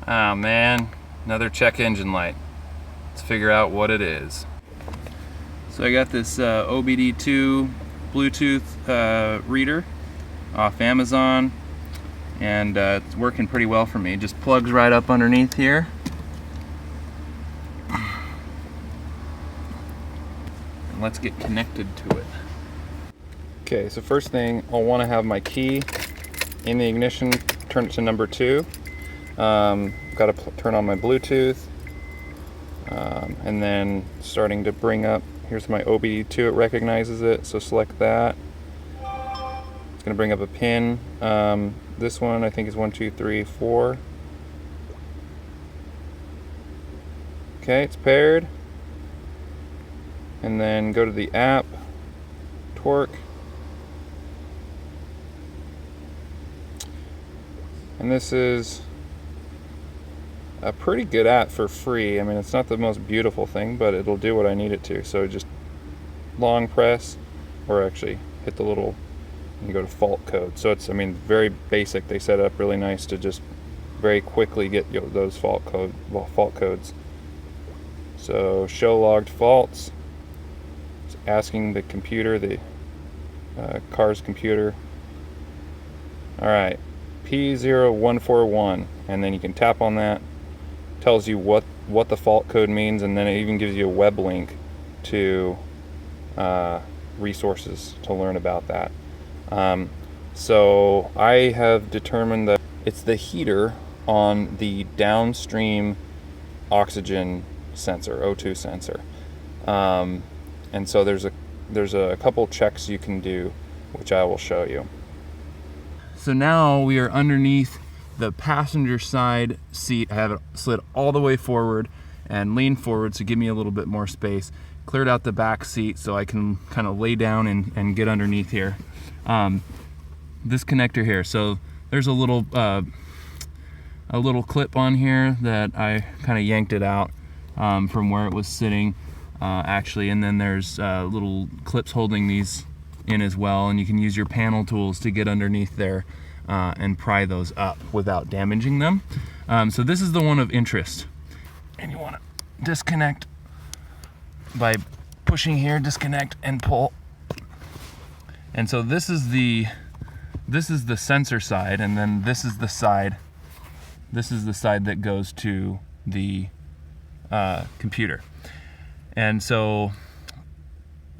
Oh man, another check engine light. Let's figure out what it is. So I got this OBD2 Bluetooth reader off Amazon, and it's working pretty well for me. It just plugs right up underneath here. And let's get connected to it. Okay, so first thing, I'll want to have my key in the ignition, turn it to number 2. Got to turn on my Bluetooth, and then starting to bring up, here's my OBD2, it recognizes it, so select that. It's going to bring up a pin. This one I think is 1, 2, 3, 4. Okay, it's paired. And then go to the app, torque. And this is a pretty good app for free. I mean, it's not the most beautiful thing, but it'll do what I need it to. So just long press, or actually hit the little, and go to fault code. So it's, I mean, very basic. They set it up really nice to just very quickly get those fault codes. So show logged faults. It's asking the computer, the car's computer. All right, P0141, and then you can tap on that. Tells you what the fault code means, and then it even gives you a web link to resources to learn about that. So I have determined that it's the heater on the downstream oxygen sensor, O2 sensor, and so there's a couple checks you can do, which I will show you. So now we are underneath the passenger side seat. I have it slid all the way forward and lean forward to give me a little bit more space. Cleared out the back seat so I can kind of lay down and get underneath here. This connector here, so there's a little clip on here that I kind of yanked it out from where it was sitting, actually, and then there's little clips holding these in as well, and you can use your panel tools to get underneath there and pry those up without damaging them. So this is the one of interest, and you want to disconnect by pushing here, disconnect and pull. And so this is the sensor side, and then this is the side that goes to the computer. And so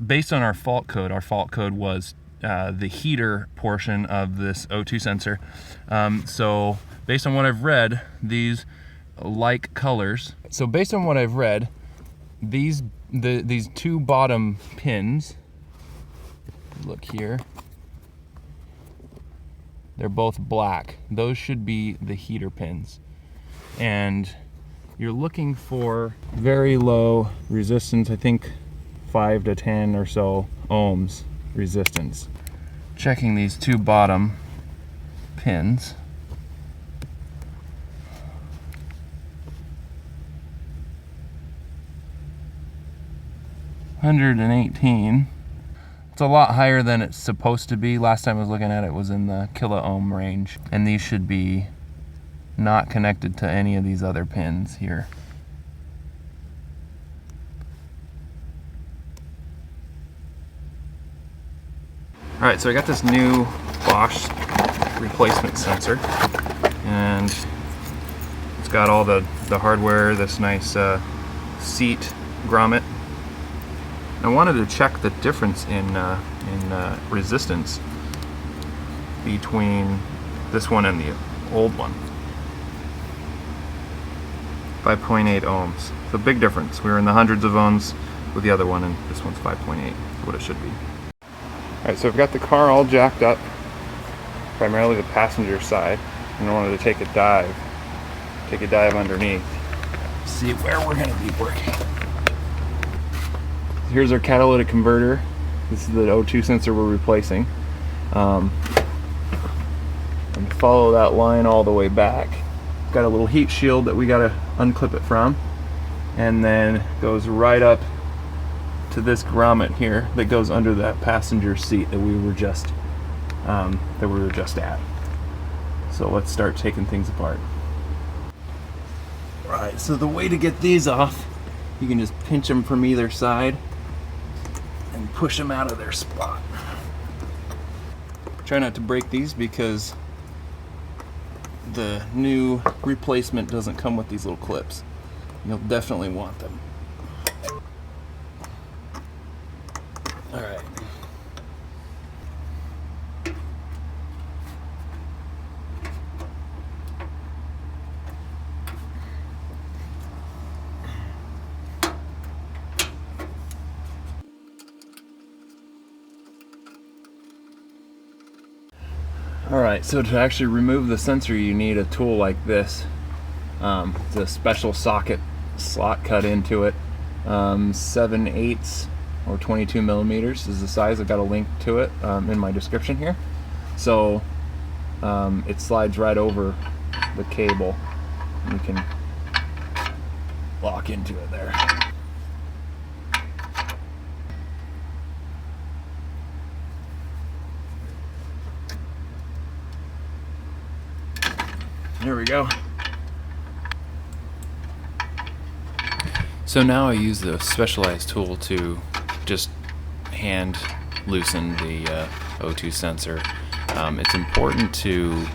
based on our fault code was the heater portion of this O2 sensor. So based on what I've read, these like colors. So based on what I've read, these two bottom pins, look here, they're both black. Those should be the heater pins. And you're looking for very low resistance, I think 5 to 10 or so ohms resistance. Checking these two bottom pins. $118. It's a lot higher than it's supposed to be. Last time I was looking at it was in the kilo ohm range, and these should be not connected to any of these other pins here. All right, so I got this new Bosch replacement sensor, and it's got all the hardware, this nice seat grommet. I wanted to check the difference in resistance between this one and the old one. 5.8 ohms. It's a big difference. We were in the hundreds of ohms with the other one, and this one's 5.8. Is what it should be. All right, so I've got the car all jacked up, primarily the passenger side, and I wanted to take a dive underneath, see where we're going to be working. Here's our catalytic converter. This is the O2 sensor we're replacing. And follow that line all the way back. It's got a little heat shield that we got to unclip it from, and then goes right up to this grommet here that goes under that passenger seat that we were just at. So let's start taking things apart. Alright, so the way to get these off, you can just pinch them from either side and push them out of their spot. Try not to break these because the new replacement doesn't come with these little clips. You'll definitely want them. Alright. Alright, so to actually remove the sensor you need a tool like this. It's a special socket slot cut into it. 7/8 or 22 millimeters is the size. I've got a link to it in my description here. So it slides right over the cable. You can lock into it there. There we go. So now I use the specialized tool to just hand loosen the O2 sensor. It's important to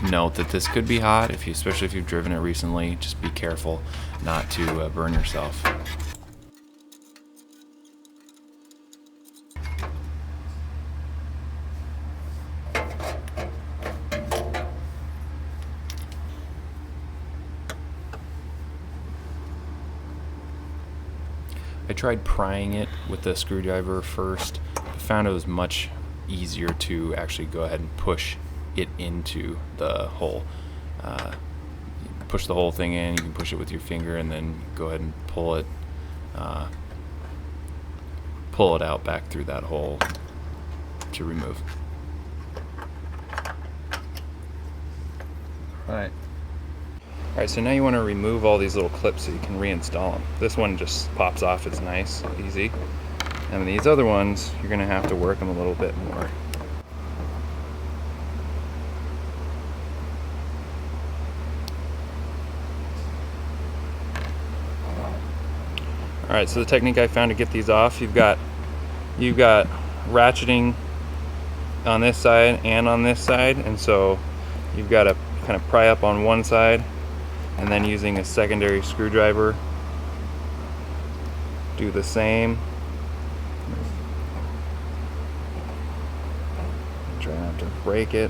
note that this could be hot, especially if you've driven it recently. Just be careful not to burn yourself. I tried prying it with the screwdriver first, but found it was much easier to actually go ahead and push it into the hole. Push the whole thing in, you can push it with your finger and then go ahead and pull it out back through that hole to remove. Alright, so now you want to remove all these little clips so you can reinstall them. This one just pops off, it's nice, easy. And these other ones, you're going to have to work them a little bit more. Alright, so the technique I found to get these off, you've got ratcheting on this side and on this side, and so you've got to kind of pry up on one side and then using a secondary screwdriver do the same. Try not to break it.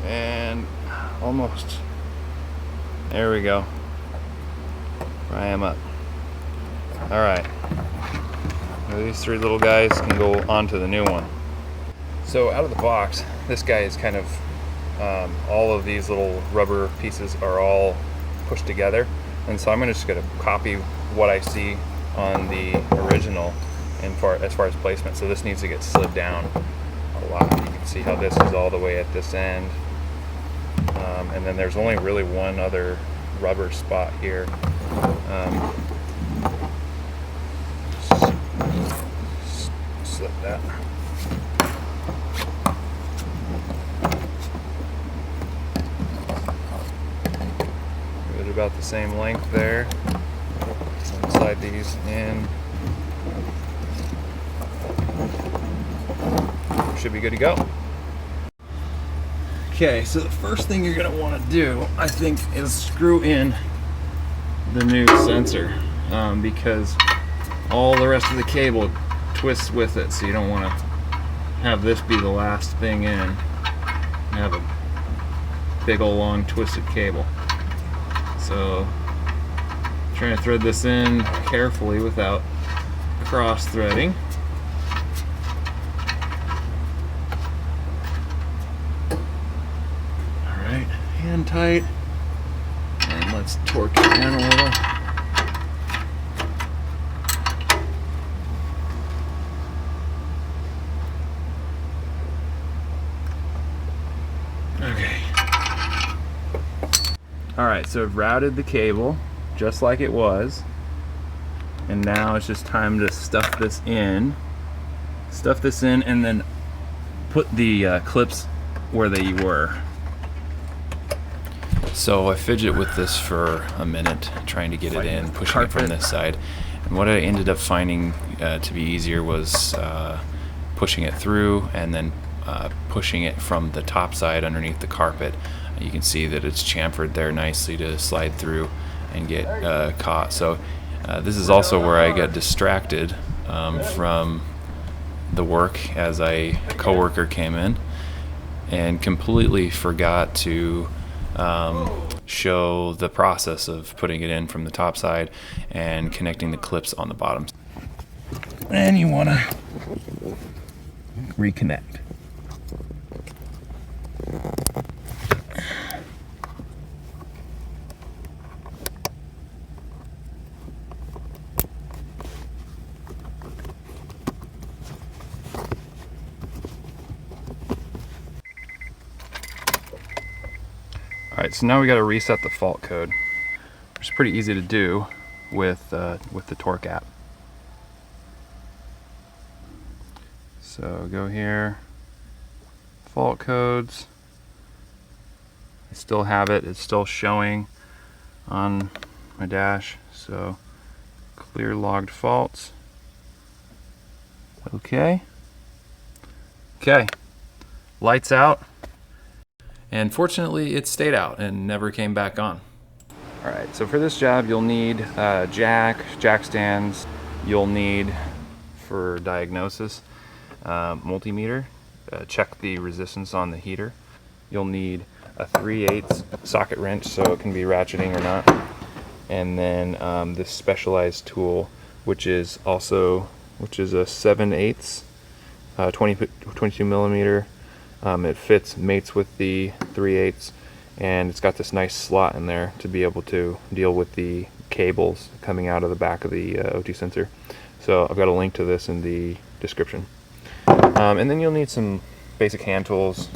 And almost. There we go. Pry them up. Alright. These three little guys can go onto the new one. So out of the box, this guy is kind of all of these little rubber pieces are all pushed together, and so I'm just going to copy what I see on the original as far as placement. So this needs to get slid down a lot. You can see how this is all the way at this end, and then there's only really one other rubber spot here. Slip that. About the same length there. Slide these in. Should be good to go. Okay, so the first thing you're going to want to do, I think, is screw in the new sensor, because all the rest of the cable twists with it, so you don't want to have this be the last thing in and have a big old long twisted cable. So trying to thread this in carefully without cross threading. Alright, hand tight, and let's torque it down a little. Okay. Alright, so I've routed the cable just like it was, and now it's just time to stuff this in and then put the clips where they were. So I fidget with this for a minute, trying to get it in, pushing it from this side. And what I ended up finding to be easier was pushing it through and then pushing it from the top side underneath the carpet. You can see that it's chamfered there nicely to slide through and get caught. So this is also where I got distracted from the work as a coworker came in and completely forgot to show the process of putting it in from the top side and connecting the clips on the bottom. And you want to reconnect. Alright, so now we got to reset the fault code, which is pretty easy to do with the torque app. So go here, fault codes. I still have it, it's still showing on my dash. So clear logged faults. Okay. Okay, lights out. And fortunately, it stayed out and never came back on. All right, so for this job, you'll need jack stands. You'll need, for diagnosis, multimeter. Check the resistance on the heater. You'll need a 3/8 socket wrench, so it can be ratcheting or not. And then this specialized tool, which is a 7/8, 22 millimeter. It fits, mates with the 3/8, and it's got this nice slot in there to be able to deal with the cables coming out of the back of the OT sensor. So I've got a link to this in the description. And then you'll need some basic hand tools,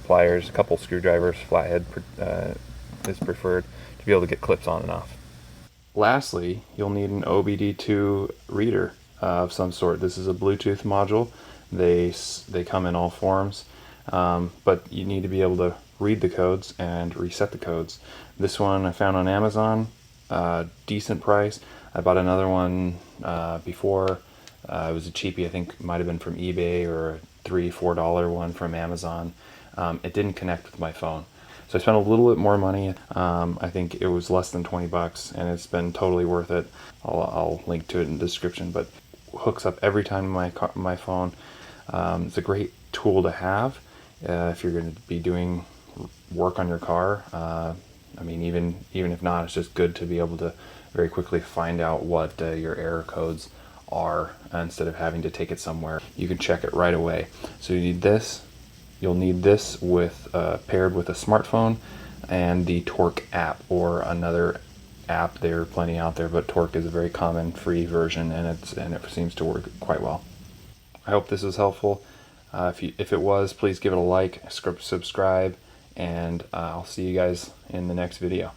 pliers, a couple screwdrivers, flathead is preferred to be able to get clips on and off. Lastly, you'll need an OBD2 reader of some sort. This is a Bluetooth module. They come in all forms, but you need to be able to read the codes and reset the codes. This one I found on Amazon, decent price. I bought another one before. It was a cheapie, I think it might have been from eBay, or a $3-4 one from Amazon. It didn't connect with my phone. So I spent a little bit more money. I think it was less than 20 bucks, and it's been totally worth it. I'll link to it in the description, but hooks up every time my phone. It's a great tool to have if you're going to be doing work on your car. I mean, even if not, it's just good to be able to very quickly find out what your error codes are instead of having to take it somewhere. You can check it right away. So you need this. You'll need this with paired with a smartphone and the Torque app or another app. There are plenty out there, but Torque is a very common free version, and it seems to work quite well. I hope this was helpful. If it was, please give it a like, subscribe, and I'll see you guys in the next video.